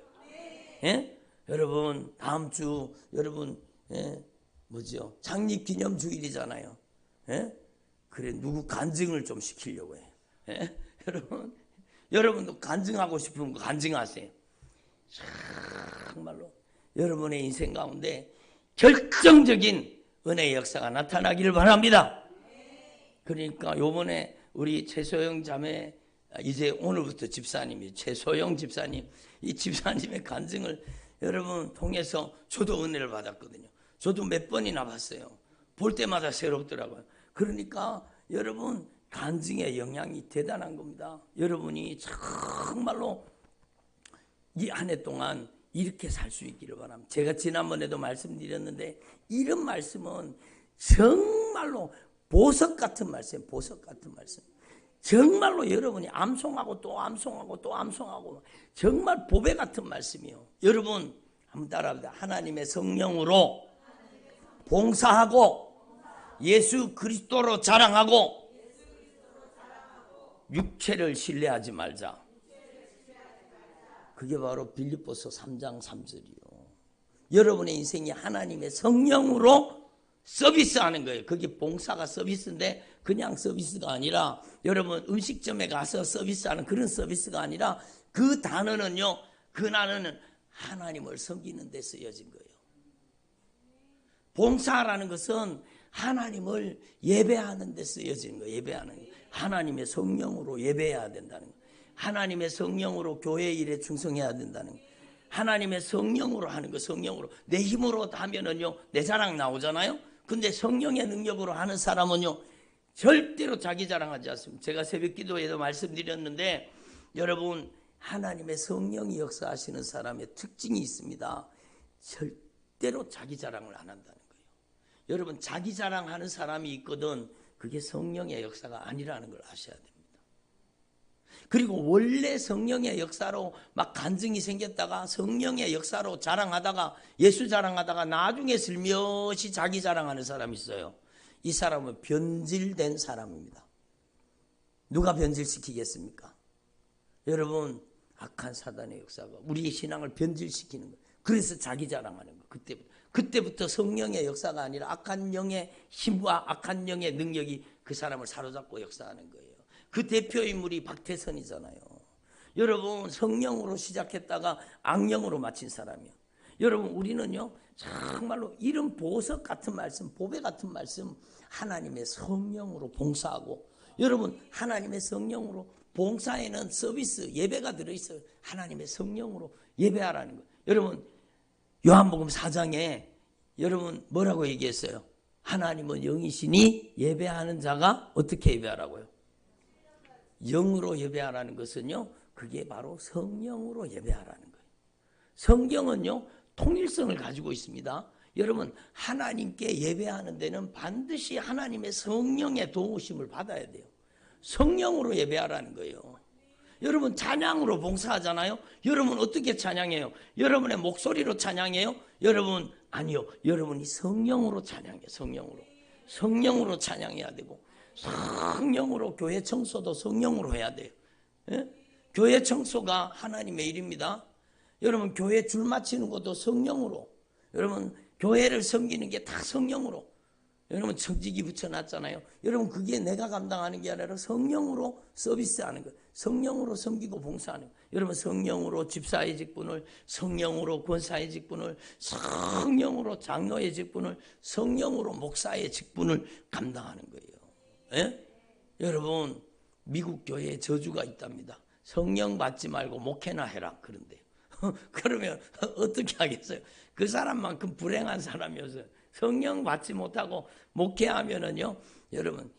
Speaker 1: 예? 여러분 다음 주 여러분 창립기념주일이잖아요. 예? 그래 누구 간증을 좀 시키려고 해. 예? 여러분도 간증하고 싶은 거 간증하세요. 정말로 여러분의 인생 가운데 결정적인 은혜의 역사가 나타나기를 바랍니다. 그러니까 요번에 우리 최소영 자매, 이제 오늘부터 집사님이 최소영 집사님, 이 집사님의 간증을 여러분 통해서 저도 은혜를 받았거든요. 저도 몇 번이나 봤어요. 볼 때마다 새롭더라고요. 그러니까 여러분 간증의 영향이 대단한 겁니다. 여러분이 정말로 이 한 해 동안 이렇게 살 수 있기를 바랍니다. 제가 지난번에도 말씀드렸는데 이런 말씀은 정말로 보석 같은 말씀, 보석 같은 말씀. 정말로 여러분이 암송하고 또 암송하고 또 암송하고 정말 보배 같은 말씀이요. 여러분 한번 따라합니다. 하나님의 성령으로 봉사하고 예수 그리스도로 자랑하고 육체를 신뢰하지 말자. 그게 바로 빌립보서 3장 3절이요. 여러분의 인생이 하나님의 성령으로 서비스하는 거예요. 그게 봉사가 서비스인데 그냥 서비스가 아니라 여러분 음식점에 가서 서비스하는 그런 서비스가 아니라 그 단어는요. 그 단어는 하나님을 섬기는 데 쓰여진 거예요. 봉사라는 것은 하나님을 예배하는 데 쓰여진 거예요. 예배하는 거예요. 하나님의 성령으로 예배해야 된다는 거예요. 하나님의 성령으로 교회 일에 충성해야 된다는 거예요. 하나님의 성령으로 하는 거, 성령으로. 내 힘으로 하면은요, 내 자랑 나오잖아요? 근데 성령의 능력으로 하는 사람은요, 절대로 자기 자랑하지 않습니다. 제가 새벽 기도에도 말씀드렸는데, 여러분, 하나님의 성령이 역사하시는 사람의 특징이 있습니다. 절대로 자기 자랑을 안 한다는 거예요. 여러분, 자기 자랑하는 사람이 있거든, 그게 성령의 역사가 아니라는 걸 아셔야 됩니다. 그리고 원래 성령의 역사로 막 간증이 생겼다가 성령의 역사로 자랑하다가 예수 자랑하다가 나중에 슬며시 자기 자랑하는 사람이 있어요. 이 사람은 변질된 사람입니다. 누가 변질시키겠습니까? 여러분, 악한 사단의 역사가 우리의 신앙을 변질시키는 거예요. 그래서 자기 자랑하는 거예요. 그때부터 성령의 역사가 아니라 악한 영의 힘과 악한 영의 능력이 그 사람을 사로잡고 역사하는 거예요. 그 대표 인물이 박태선이잖아요. 여러분, 성령으로 시작했다가 악령으로 마친 사람이요. 여러분, 우리는요 정말로 이런 보석 같은 말씀, 보배 같은 말씀, 하나님의 성령으로 봉사하고, 여러분 하나님의 성령으로 봉사에는 서비스, 예배가 들어있어요. 하나님의 성령으로 예배하라는 거예요. 여러분, 요한복음 4장에 여러분 뭐라고 얘기했어요? 하나님은 영이시니 예배하는 자가 어떻게 예배하라고요? 영으로 예배하라는 것은요, 그게 바로 성령으로 예배하라는 거예요. 성경은요 통일성을 가지고 있습니다. 여러분, 하나님께 예배하는 데는 반드시 하나님의 성령의 도우심을 받아야 돼요. 성령으로 예배하라는 거예요. 여러분, 찬양으로 봉사하잖아요. 여러분 어떻게 찬양해요? 여러분의 목소리로 찬양해요? 여러분 아니요, 여러분이 성령으로 찬양해요. 성령으로 찬양해야 되고, 성령으로 교회 청소도 성령으로 해야 돼요. 예? 교회 청소가 하나님의 일입니다. 여러분, 교회 줄 맞추는 것도 성령으로, 여러분 교회를 섬기는 게 다 성령으로, 여러분 청지기 붙여놨잖아요. 여러분 그게 내가 감당하는 게 아니라 성령으로 서비스하는 거예요. 성령으로 섬기고 봉사하는 거예요. 여러분, 성령으로 집사의 직분을, 성령으로 권사의 직분을, 성령으로 장로의 직분을, 성령으로 목사의 직분을 감당하는 거예요. 예? 여러분, 미국 교회에 저주가 있답니다. 성령 받지 말고 목회나 해라 그런데요. 그러면 어떻게 하겠어요? 그 사람만큼 불행한 사람이었어요. 성령 받지 못하고 목회하면은요, 여러분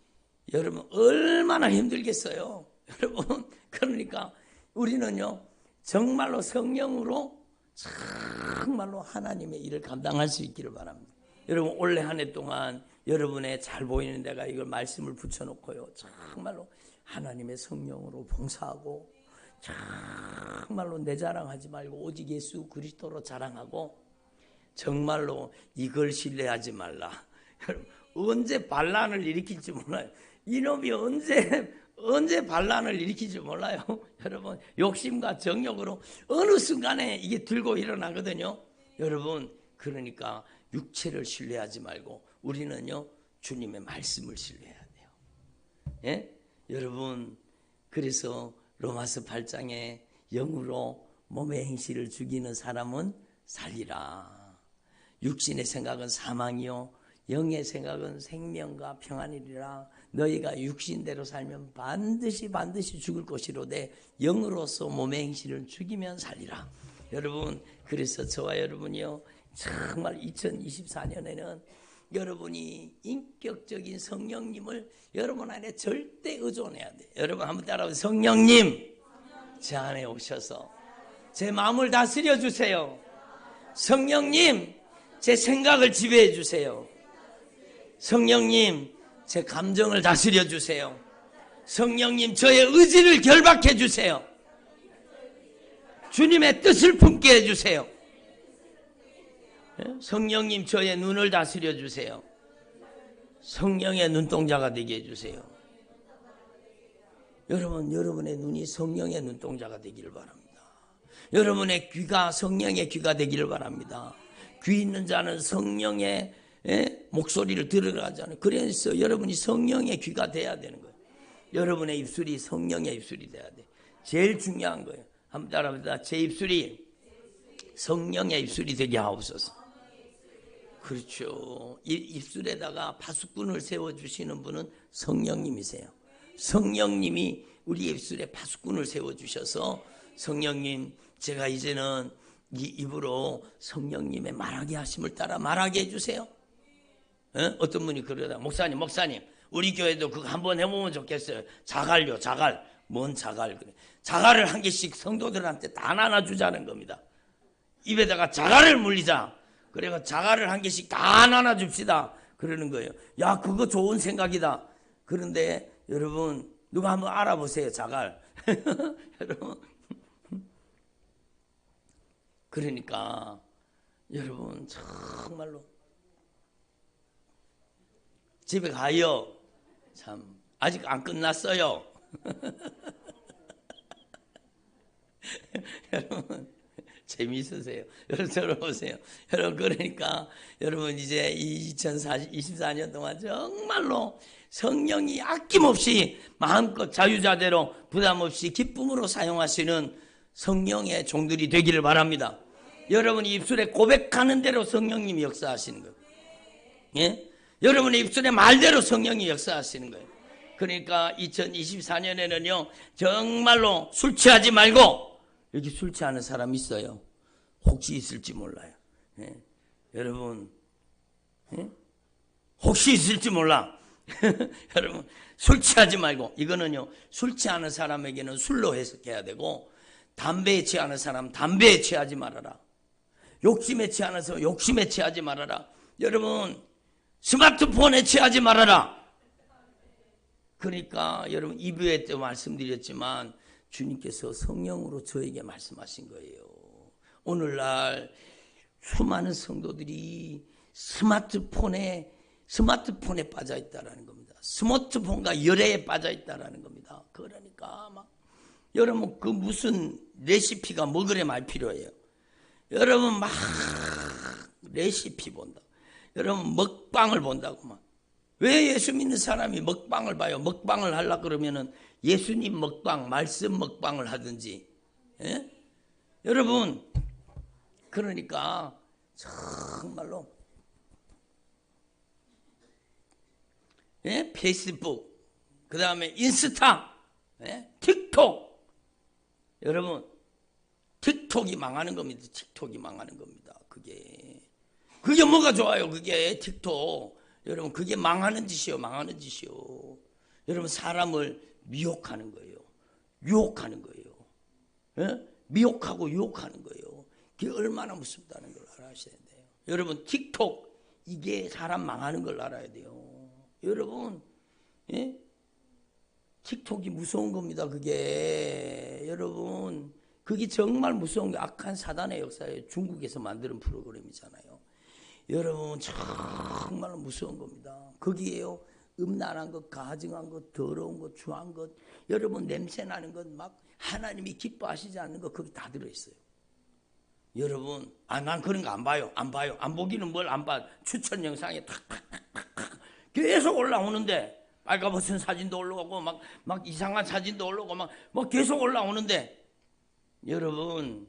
Speaker 1: 얼마나 힘들겠어요. 여러분, 그러니까 우리는요 정말로 성령으로 정말로 하나님의 일을 감당할 수 있기를 바랍니다. 여러분, 올해 한 해 동안 여러분의 잘 보이는 데가 이걸 말씀을 붙여놓고요, 정말로 하나님의 성령으로 봉사하고, 정말로 내 자랑하지 말고 오직 예수 그리스도로 자랑하고, 정말로 이걸 신뢰하지 말라. 여러분, 언제 반란을 일으킬지 몰라요. 이놈이 언제 반란을 일으킬지 몰라요. 여러분, 욕심과 정욕으로 어느 순간에 이게 들고 일어나거든요. 여러분, 그러니까 육체를 신뢰하지 말고 우리는요 주님의 말씀을 신뢰해야 돼요. 예? 여러분, 그래서 로마서 8장에 영으로 몸의 행실을 죽이는 사람은 살리라. 육신의 생각은 사망이요 영의 생각은 생명과 평안이리라. 너희가 육신대로 살면 반드시 죽을 것이로되 영으로서 몸의 행실을 죽이면 살리라. 여러분, 그래서 저와 여러분이요 정말 2024년에는 여러분이 인격적인 성령님을 여러분 안에 절대 의존해야 돼요. 여러분 한번 따라오세요. 성령님, 제 안에 오셔서 제 마음을 다스려 주세요. 성령님, 제 생각을 지배해 주세요. 성령님, 제 감정을 다스려 주세요. 성령님, 저의 의지를 결박해 주세요. 주님의 뜻을 품게 해 주세요. 성령님, 저의 눈을 다스려 주세요. 성령의 눈동자가 되게 해주세요. 여러분, 여러분의 눈이 성령의 눈동자가 되기를 바랍니다. 여러분의 귀가 성령의 귀가 되기를 바랍니다. 귀 있는 자는 성령의 목소리를 들으라잖아요. 그래서 여러분이 성령의 귀가 돼야 되는 거예요. 여러분의 입술이 성령의 입술이 돼야 돼. 제일 중요한 거예요. 한번 따라합니다. 제 입술이 성령의 입술이 되게 하옵소서. 그렇죠. 이 입술에다가 파수꾼을 세워주시는 분은 성령님이세요. 성령님이 우리 입술에 파수꾼을 세워주셔서, 성령님, 제가 이제는 이 입으로 성령님의 말하게 하심을 따라 말하게 해주세요. 어떤 분이 그러다, 목사님, 우리 교회도 그거 한번 해보면 좋겠어요. 자갈요, 자갈. 뭔 자갈? 그래. 자갈을 한 개씩 성도들한테 다 나눠주자는 겁니다. 입에다가 자갈을 물리자. 그래서 자갈을 한 개씩 다 나눠줍시다. 그러는 거예요. 야, 그거 좋은 생각이다. 그런데 여러분, 누가 한번 알아보세요, 자갈. 여러분. 그러니까 여러분, 정말로 집에 가요. 참, 아직 안 끝났어요. 여러분 재미있으세요? 여러분 들어보세요. 여러분 그러니까 여러분 이제 2024년 동안 정말로 성령이 아낌없이 마음껏 자유자재로 부담없이 기쁨으로 사용하시는 성령의 종들이 되기를 바랍니다. 여러분이 입술에 고백하는 대로 성령님이 역사하시는 거예요. 예? 여러분의 입술의 말대로 성령이 역사하시는 거예요. 그러니까 2024년에는요 정말로 술 취하지 말고, 여기 술 취하는 사람 있어요. 혹시 있을지 몰라요. 예? 여러분 예? 혹시 있을지 몰라. 여러분 술 취하지 말고, 이거는요 술 취하는 사람에게는 술로 해석해야 되고, 담배에 취하는 사람 담배에 취하지 말아라. 욕심에 취하는 사람 욕심에 취하지 말아라. 여러분 스마트폰에 취하지 말아라. 그러니까 여러분 2부에 때 말씀드렸지만 주님께서 성령으로 저에게 말씀하신 거예요. 오늘날 수많은 성도들이 스마트폰에 빠져 있다라는 겁니다. 스마트폰과 열애에 빠져 있다라는 겁니다. 그러니까 막 여러분 그 무슨 레시피가 뭐 그래 말 필요해요. 여러분 막 레시피 본다. 여러분 먹방을 본다고 막. 왜 예수 믿는 사람이 먹방을 봐요? 먹방을 하려고 그러면은 예수님 먹방, 말씀 먹방을 하든지. 예? 여러분 그러니까 정말로 예? 페이스북, 그 다음에 인스타, 예? 틱톡. 여러분 틱톡이 망하는 겁니다. 틱톡이 망하는 겁니다. 그게 뭐가 좋아요? 그게 틱톡. 여러분 그게 망하는 짓이요. 망하는 짓이요. 여러분 사람을 미혹하는 거예요. 유혹하는 거예요. 예? 미혹하고 유혹하는 거예요. 그게 얼마나 무섭다는 걸 알아셔야 돼요. 여러분 틱톡 이게 사람 망하는 걸 알아야 돼요. 여러분 예? 틱톡이 무서운 겁니다. 그게 여러분 그게 정말 무서운 게 악한 사단의 역사에 중국에서 만드는 프로그램이잖아요. 여러분 정말 무서운 겁니다. 거기에요 음란한 것, 가증한 것, 더러운 것, 추한 것, 여러분 냄새나는 것, 막 하나님이 기뻐하시지 않는 것 거기 다 들어있어요. 여러분 난 그런 거 안 봐요. 안 보기는 뭘 안 봐. 추천 영상에 탁탁탁탁 계속 올라오는데, 빨가벗은 사진도 올라오고 막 이상한 사진도 올라오고 막 계속 올라오는데, 여러분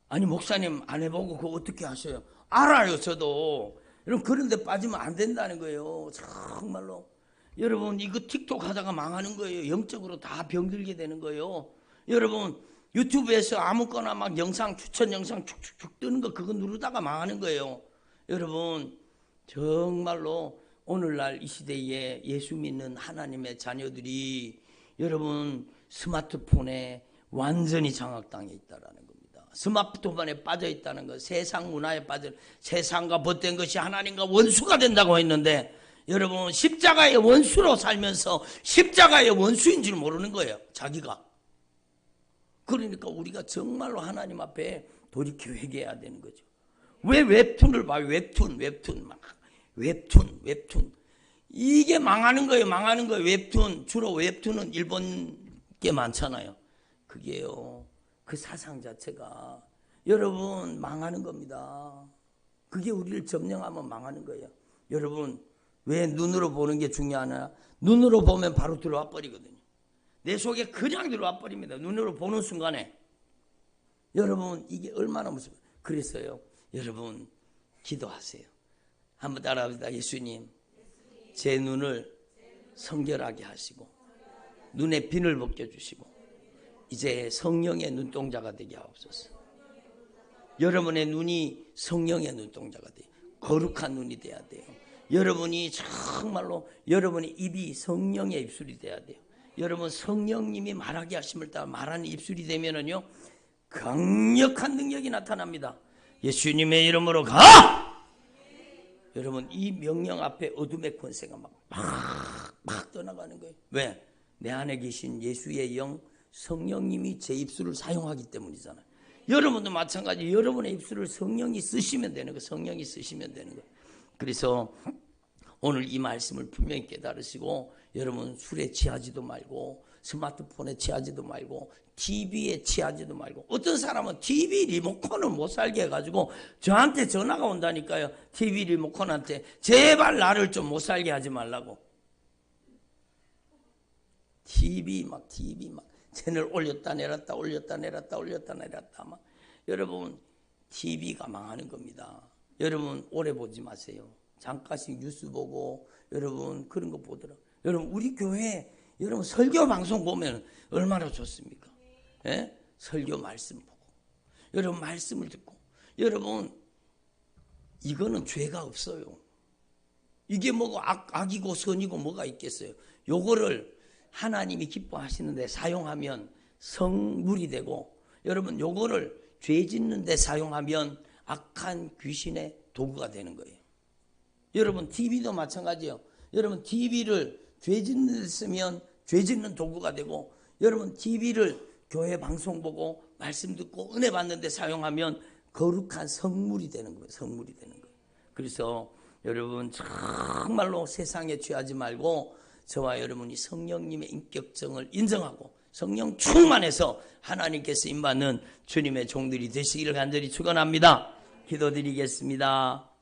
Speaker 1: 아니 목사님 안 해보고 그거 어떻게 하셔요? 알아요 저도. 여러분 그런 데 빠지면 안 된다는 거예요. 정말로 여러분 이거 틱톡 하다가 망하는 거예요. 영적으로 다 병들게 되는 거예요. 여러분 유튜브에서 아무거나 막 영상 추천 영상 축축축 뜨는 거 그거 누르다가 망하는 거예요. 여러분 정말로 오늘날 이 시대에 예수 믿는 하나님의 자녀들이 여러분 스마트폰에 완전히 장악당해 있다라는 겁니다. 스마트폰에 빠져 있다는 것, 세상 문화에 빠져, 세상과 벗된 것이 하나님과 원수가 된다고 했는데, 여러분 십자가의 원수로 살면서 십자가의 원수인 줄 모르는 거예요. 자기가. 그러니까 우리가 정말로 하나님 앞에 돌이켜 회개해야 되는 거죠. 왜 웹툰을 봐요? 웹툰 이게 망하는 거예요. 망하는 거예요. 웹툰. 주로 웹툰은 일본 게 많잖아요. 그게요 그 사상 자체가 여러분 망하는 겁니다. 그게 우리를 점령하면 망하는 거예요. 여러분 왜 눈으로 보는 게 중요하나? 눈으로 보면 바로 들어와 버리거든요. 내 속에 그냥 들어와 버립니다. 눈으로 보는 순간에. 여러분 이게 얼마나 무서워요. 그래서요 여러분 기도하세요. 한번 따라합시다. 예수님 제 눈을 성결하게 하시고 눈에 비늘 벗겨주시고 이제 성령의 눈동자가 되게 하옵소서. 여러분의 눈이 성령의 눈동자가 돼요. 거룩한 눈이 돼야 돼요. 여러분이 정말로 여러분의 입이 성령의 입술이 돼야 돼요. 여러분 성령님이 말하게 하심을 따라 말하는 입술이 되면은요 강력한 능력이 나타납니다. 예수님의 이름으로 가! 여러분 이 명령 앞에 어둠의 권세가 막 떠나가는 거예요. 왜? 내 안에 계신 예수의 영 성령님이 제 입술을 사용하기 때문이잖아요. 여러분도 마찬가지. 여러분의 입술을 성령이 쓰시면 되는 거예요. 성령이 쓰시면 되는 거예요. 그래서 오늘 이 말씀을 분명히 깨달으시고 여러분 술에 취하지도 말고 스마트폰에 취하지도 말고 TV에 취하지도 말고. 어떤 사람은 TV 리모컨을 못 살게 해가지고 저한테 전화가 온다니까요. TV 리모컨한테 제발 나를 좀 못 살게 하지 말라고. TV 막 채널 올렸다 내렸다 올렸다 내렸다 올렸다 내렸다 막. 여러분 TV가 망하는 겁니다. 여러분 오래 보지 마세요. 잠깐씩 뉴스 보고 여러분 그런 거 보더라고요. 여러분 우리 교회 여러분 설교 방송 보면 얼마나 좋습니까? 예? 설교 말씀 보고 여러분 말씀을 듣고 여러분 이거는 죄가 없어요. 이게 뭐고 악이고 선이고 뭐가 있겠어요. 요거를 하나님이 기뻐하시는데 사용하면 성물이 되고 여러분 요거를 죄 짓는 데 사용하면 악한 귀신의 도구가 되는 거예요. 여러분 TV도 마찬가지예요. 여러분 TV를 죄 짓는 데 쓰면 죄 짓는 도구가 되고 여러분 TV를 교회 방송 보고 말씀 듣고 은혜 받는 데 사용하면 거룩한 성물이 되는 거예요. 성물이 되는 거예요. 그래서 여러분 정말로 세상에 취하지 말고 저와 여러분이 성령님의 인격성을 인정하고 성령 충만해서 하나님께서 임받는 주님의 종들이 되시기를 간절히 축원합니다. 기도드리겠습니다.